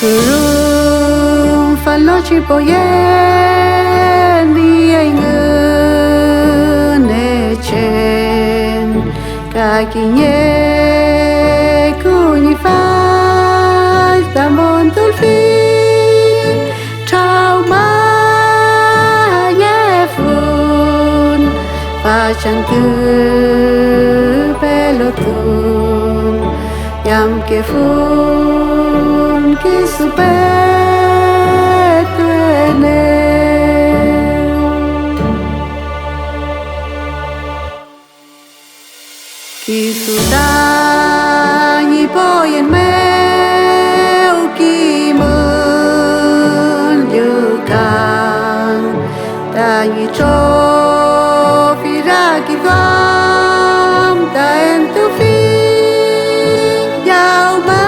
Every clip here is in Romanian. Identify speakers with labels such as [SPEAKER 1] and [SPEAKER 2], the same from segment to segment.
[SPEAKER 1] Hương phần lo chỉ bỏ yên đi anh ngơ nề trên cả kỳ nhẹ cô như phai ta mòn tôi phi trao má nhẹ phun và chẳng cứ bé lô tuôn yam ke phun ki super ki suda ni poyen meu ki mun yu kan ta ni cho fi ra ki vam ta em tu fi yao ma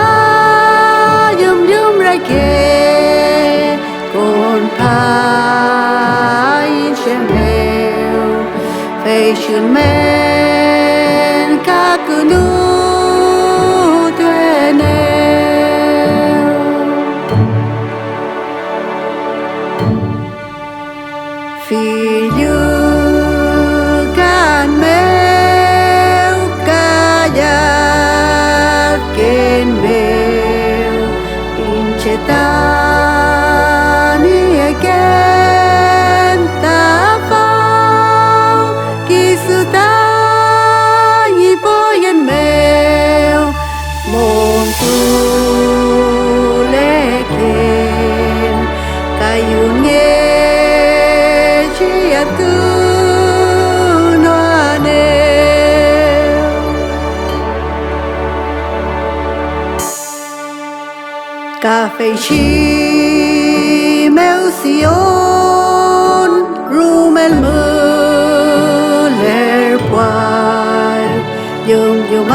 [SPEAKER 1] yum yum ra ke con pa in chemeu fe shun me nu tuene filho can meu calla que meu inchetani again ta fao kisuta mèo môn tu lê kên cài yun nghe chi à tu noa nè cà phê chi mèo sion rumel mơ lê quai yum yum